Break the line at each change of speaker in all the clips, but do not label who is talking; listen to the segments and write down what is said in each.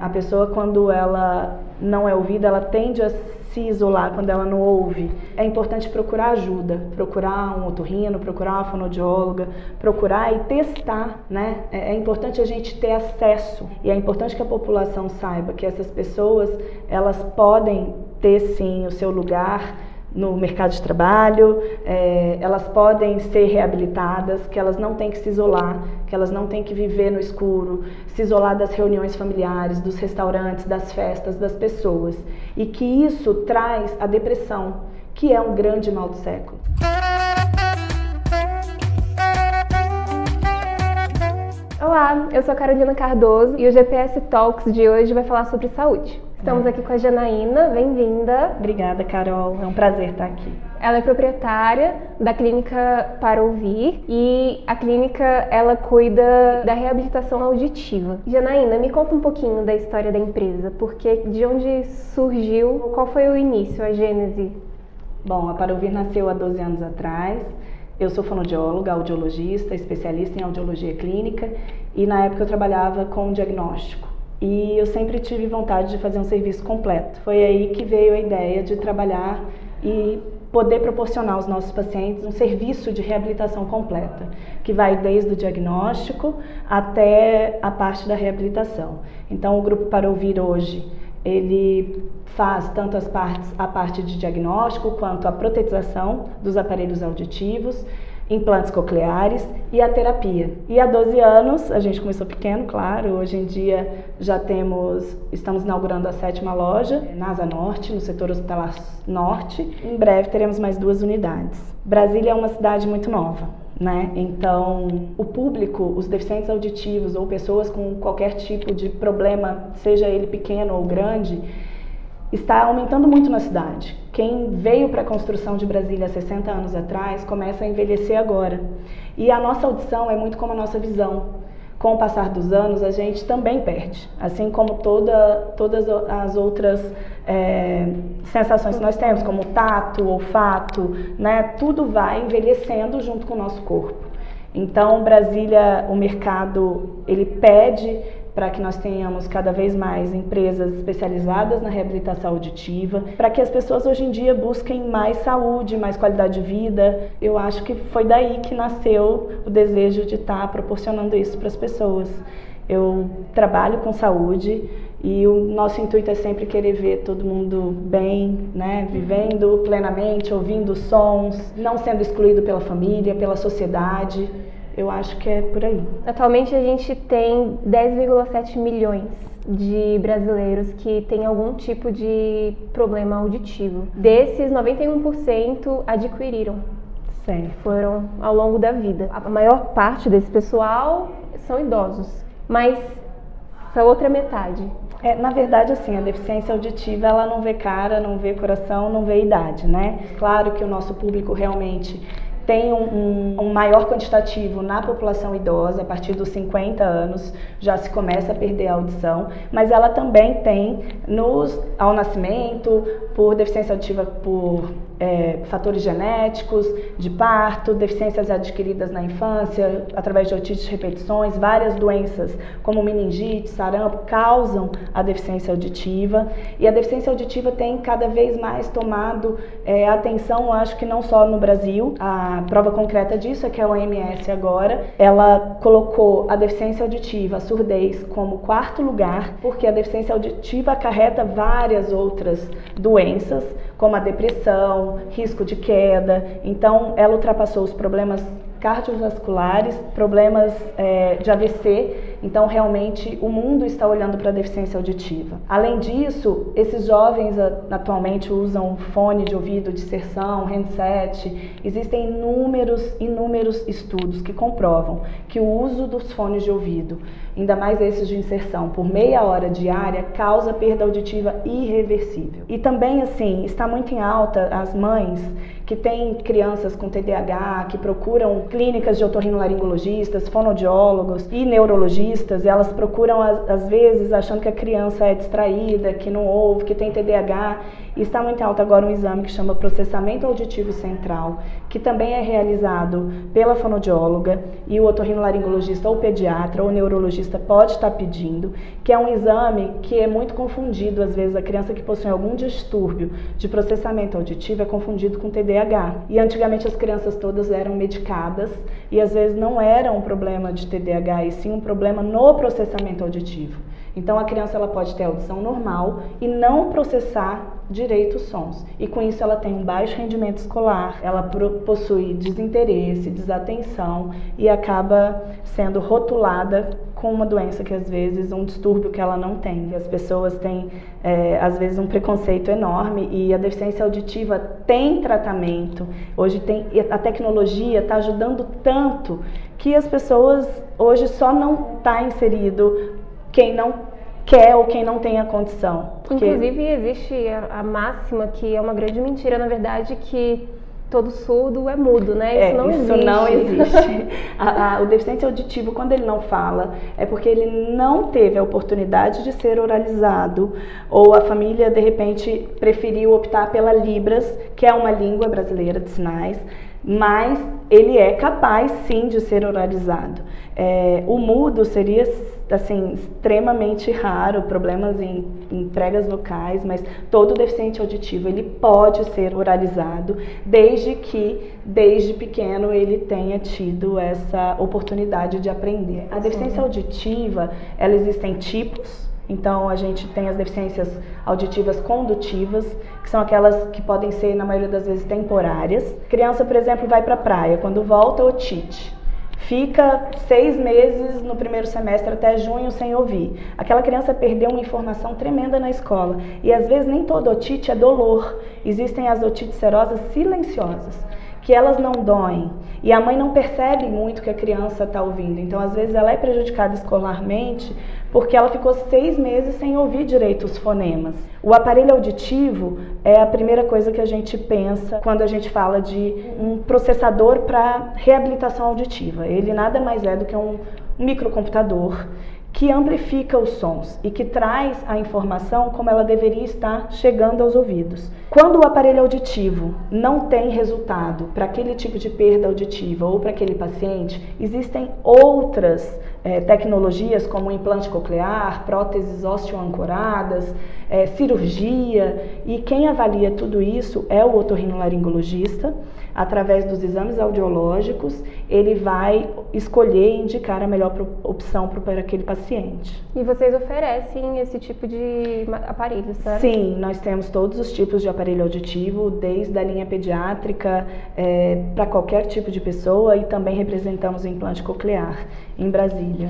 A pessoa, quando ela não é ouvida, ela tende a se isolar quando ela não ouve. É importante procurar ajuda, procurar um otorrino, procurar uma fonoaudióloga, procurar e testar, né? É importante a gente ter acesso e é importante que a população saiba que essas pessoas, elas podem ter sim o seu lugar no mercado de trabalho, elas podem ser reabilitadas, que elas não têm que se isolar, que elas não têm que viver no escuro, se isolar das reuniões familiares, dos restaurantes, das festas, das pessoas. E que isso traz a depressão, que é um grande mal do século.
Olá, eu sou a Carolina Cardoso e o GPS Talks de hoje vai falar sobre saúde. Estamos aqui com a Janaína, bem-vinda.
Obrigada, Carol, é um prazer estar aqui.
Ela é proprietária da clínica Para Ouvir e a clínica ela cuida da reabilitação auditiva. Janaína, me conta um pouquinho da história da empresa, porque de onde surgiu, qual foi o início, a gênese?
Bom, a Para Ouvir nasceu há 12 anos atrás. Eu sou fonoaudióloga, audiologista, especialista em audiologia clínica e na época eu trabalhava com diagnóstico. E eu sempre tive vontade de fazer um serviço completo. Foi aí que veio a ideia de trabalhar e poder proporcionar aos nossos pacientes um serviço de reabilitação completa, que vai desde o diagnóstico até a parte da reabilitação. Então, o Grupo Para Ouvir hoje, ele faz tanto a parte de diagnóstico quanto a protetização dos aparelhos auditivos, implantes cocleares e a terapia. E há 12 anos, a gente começou pequeno, claro, hoje em dia já estamos inaugurando a 7ª loja na Asa Norte, no setor hospitalar norte. Em breve teremos mais 2 unidades. Brasília é uma cidade muito nova, né? Então, o público, os deficientes auditivos ou pessoas com qualquer tipo de problema, seja ele pequeno ou grande, está aumentando muito na cidade. Quem veio para a construção de Brasília há 60 anos atrás começa a envelhecer agora. E a nossa audição é muito como a nossa visão. Com o passar dos anos, a gente também perde. Assim como todas as outras sensações que nós temos, como tato, olfato, né? Tudo vai envelhecendo junto com o nosso corpo. Então, Brasília, o mercado, ele pede para que nós tenhamos cada vez mais empresas especializadas na reabilitação auditiva, para que as pessoas hoje em dia busquem mais saúde, mais qualidade de vida. Eu acho que foi daí que nasceu o desejo de estar proporcionando isso para as pessoas. Eu trabalho com saúde e o nosso intuito é sempre querer ver todo mundo bem, né? Vivendo plenamente, ouvindo sons, não sendo excluído pela família, pela sociedade. Eu acho que é por aí.
Atualmente a gente tem 10,7 milhões de brasileiros que têm algum tipo de problema auditivo. Desses, 91% adquiriram.
Certo.
Foram ao longo da vida. A maior parte desse pessoal são idosos, mas essa outra metade.
Na verdade, assim, a deficiência auditiva, ela não vê cara, não vê coração, não vê idade, né? Claro que o nosso público realmente tem um maior quantitativo na população idosa, a partir dos 50 anos já se começa a perder a audição, mas ela também tem ao nascimento, por deficiência auditiva por fatores genéticos, de parto, deficiências adquiridas na infância, através de otite de repetições, várias doenças como meningite, sarampo, causam a deficiência auditiva. E a deficiência auditiva tem cada vez mais tomado atenção, acho que não só no Brasil. A prova concreta disso é que a OMS agora, ela colocou a deficiência auditiva, a surdez, como 4º lugar, porque a deficiência auditiva acarreta várias outras doenças, como a depressão, risco de queda. Então, ela ultrapassou os problemas cardiovasculares, problemas de AVC. Então, realmente, o mundo está olhando para a deficiência auditiva. Além disso, esses jovens atualmente usam fone de ouvido de inserção, handset. Existem inúmeros estudos que comprovam que o uso dos fones de ouvido, ainda mais esses de inserção, por meia hora diária, causa perda auditiva irreversível. E também, assim, está muito em alta as mães que têm crianças com TDAH, que procuram clínicas de otorrinolaringologistas, fonoaudiólogos e neurologistas, e elas procuram, às vezes, achando que a criança é distraída, que não ouve, que tem TDAH, E está muito em alta agora um exame que chama processamento auditivo central, que também é realizado pela fonoaudióloga, e o otorrinolaringologista ou pediatra ou neurologista pode estar pedindo, que é um exame que é muito confundido. Às vezes a criança que possui algum distúrbio de processamento auditivo é confundido com TDAH. E antigamente as crianças todas eram medicadas e às vezes não era um problema de TDAH, e sim um problema no processamento auditivo. Então a criança ela pode ter audição normal e não processar direito os sons. E com isso ela tem um baixo rendimento escolar, ela possui desinteresse, desatenção e acaba sendo rotulada com uma doença que às vezes, um distúrbio que ela não tem. As pessoas têm às vezes um preconceito enorme, e a deficiência auditiva tem tratamento. Hoje a tecnologia está ajudando tanto que as pessoas hoje só não está inserido quem não quer ou quem não tem a condição.
Porque... Inclusive existe a máxima, que é uma grande mentira, na verdade, que todo surdo é mudo, né? Isso não existe.
Isso não existe. O deficiente auditivo, quando ele não fala, é porque ele não teve a oportunidade de ser oralizado, ou a família, de repente, preferiu optar pela Libras, que é uma língua brasileira de sinais, mas ele é capaz, sim, de ser oralizado. O mudo seria, assim, extremamente raro, problemas em pregas vocais, mas todo deficiente auditivo ele pode ser oralizado, desde que, desde pequeno, ele tenha tido essa oportunidade de aprender. A deficiência auditiva, ela existem tipos. Então, a gente tem as deficiências auditivas condutivas, que são aquelas que podem ser, na maioria das vezes, temporárias. Criança, por exemplo, vai para a praia, quando volta, otite. Fica 6 meses no primeiro semestre até junho sem ouvir. Aquela criança perdeu uma informação tremenda na escola. E, às vezes, nem toda otite é dolor. Existem as otites serosas silenciosas, que elas não doem, e a mãe não percebe muito que a criança está ouvindo. Então, às vezes, ela é prejudicada escolarmente porque ela ficou 6 meses sem ouvir direito os fonemas. O aparelho auditivo é a primeira coisa que a gente pensa quando a gente fala de um processador para reabilitação auditiva. Ele nada mais é do que um microcomputador que amplifica os sons e que traz a informação como ela deveria estar chegando aos ouvidos. Quando o aparelho auditivo não tem resultado para aquele tipo de perda auditiva ou para aquele paciente, existem outras tecnologias como implante coclear, próteses osteoancoradas, cirurgia, e quem avalia tudo isso é o otorrinolaringologista. Através dos exames audiológicos, ele vai escolher e indicar a melhor opção para aquele paciente.
E vocês oferecem esse tipo de aparelho, certo?
Sim, nós temos todos os tipos de aparelho auditivo, desde a linha pediátrica para qualquer tipo de pessoa, e também representamos o implante coclear em Brasília,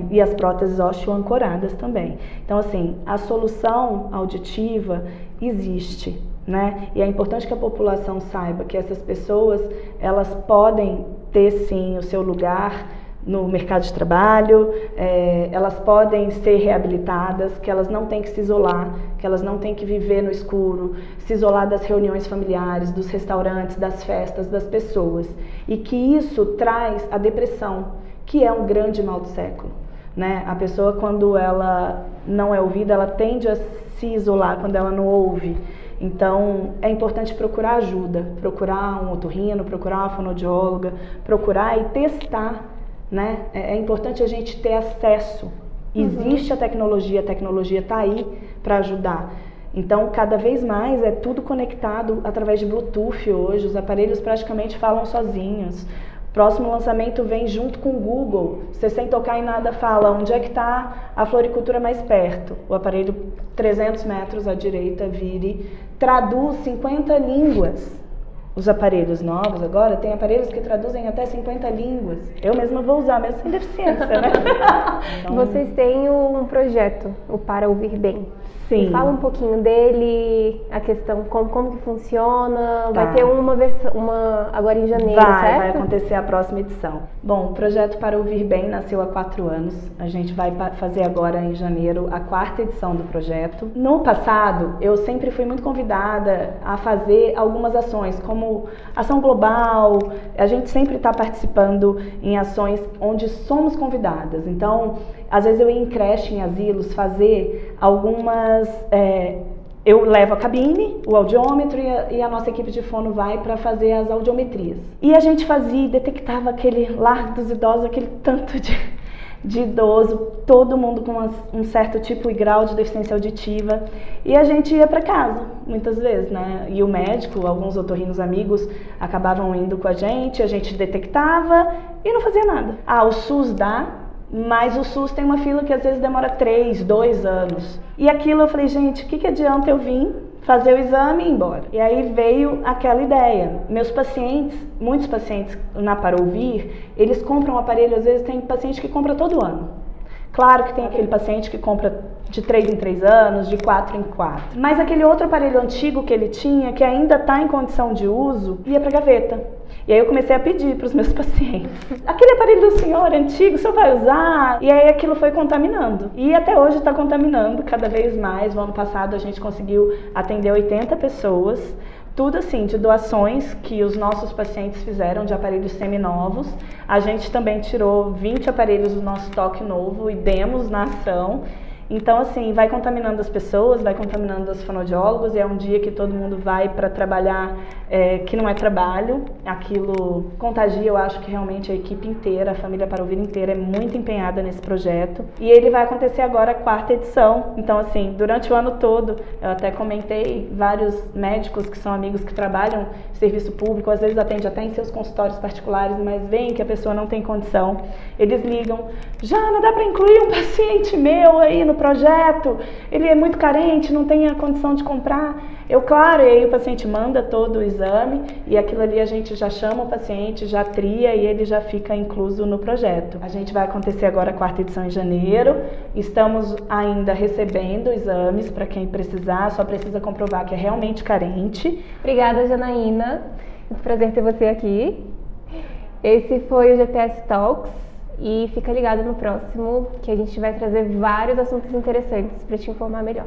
e as próteses osteoancoradas também. Então, assim, a solução auditiva existe, né? E é importante que a população saiba que essas pessoas, elas podem ter sim o seu lugar no mercado de trabalho, elas podem ser reabilitadas, que elas não têm que se isolar, que elas não têm que viver no escuro, se isolar das reuniões familiares, dos restaurantes, das festas, das pessoas. E que isso traz a depressão, que é um grande mal do século, né? A pessoa, quando ela não é ouvida, ela tende a se isolar quando ela não ouve. Então, é importante procurar ajuda, procurar um otorrino, procurar uma fonoaudióloga, procurar e testar, né? É importante a gente ter acesso. Existe a tecnologia está aí para ajudar. Então, cada vez mais é tudo conectado através de Bluetooth hoje, os aparelhos praticamente falam sozinhos. O próximo lançamento vem junto com o Google, você sem tocar em nada fala onde é que está a floricultura mais perto. O aparelho 300 metros à direita vire, traduz 50 línguas. Os aparelhos novos agora, tem aparelhos que traduzem até 50 línguas. Eu mesma vou usar, mesmo sem deficiência, né?
Então... Vocês têm um projeto, o Para Ouvir Bem.
Sim.
Fala um pouquinho dele, a questão, como que funciona.
Tá.
Vai ter uma agora em janeiro, certo?
Vai acontecer a próxima edição. Bom, o projeto Para Ouvir Bem nasceu há 4 anos. A gente vai fazer agora em janeiro a 4ª edição do projeto. No passado, eu sempre fui muito convidada a fazer algumas ações, como ação global. A gente sempre está participando em ações onde somos convidadas. Então, às vezes eu ia em creche, em asilos, fazer algumas Eu levo a cabine, o audiômetro e a nossa equipe de fono vai para fazer as audiometrias. E a gente fazia e detectava aquele Lar dos Idosos, aquele tanto de idoso, todo mundo com um certo tipo e grau de deficiência auditiva, e a gente ia para casa, muitas vezes, né? E o médico, alguns otorrinos amigos, acabavam indo com a gente detectava e não fazia nada. O SUS dá, mas o SUS tem uma fila que às vezes demora 3, 2 anos. E aquilo eu falei, gente, o que adianta eu vir fazer o exame e ir embora? E aí veio aquela ideia. Meus pacientes, muitos pacientes na Para Ouvir, eles compram um aparelho, às vezes tem paciente que compra todo ano. Claro que tem aquele paciente que compra de 3 em 3 anos, de 4 em 4. Mas aquele outro aparelho antigo que ele tinha, que ainda está em condição de uso, ia para a gaveta. E aí eu comecei a pedir para os meus pacientes, aquele aparelho do senhor antigo, o senhor vai usar? E aí aquilo foi contaminando. E até hoje está contaminando cada vez mais. No ano passado a gente conseguiu atender 80 pessoas, tudo assim, de doações que os nossos pacientes fizeram de aparelhos seminovos. A gente também tirou 20 aparelhos do nosso estoque novo e demos na ação. Então, assim, vai contaminando as pessoas, vai contaminando os fonoaudiólogos, e é um dia que todo mundo vai para trabalhar que não é trabalho, aquilo contagia. Eu acho que realmente a equipe inteira, a família Para Ouvir inteira é muito empenhada nesse projeto, e ele vai acontecer agora a 4ª edição. Então, assim, durante o ano todo, eu até comentei, vários médicos que são amigos que trabalham em serviço público, às vezes atende até em seus consultórios particulares, mas veem que a pessoa não tem condição, eles ligam, Jana, dá para incluir um paciente meu aí no projeto, ele é muito carente, não tem a condição de comprar. Claro, e aí o paciente manda todo o exame e aquilo ali a gente já chama o paciente, já tria e ele já fica incluso no projeto. A gente vai acontecer agora a 4ª edição em janeiro, estamos ainda recebendo exames para quem precisar, só precisa comprovar que é realmente carente.
Obrigada, Janaína, é um prazer ter você aqui. Esse foi o GPS Talks. E fica ligado no próximo, que a gente vai trazer vários assuntos interessantes para te informar melhor.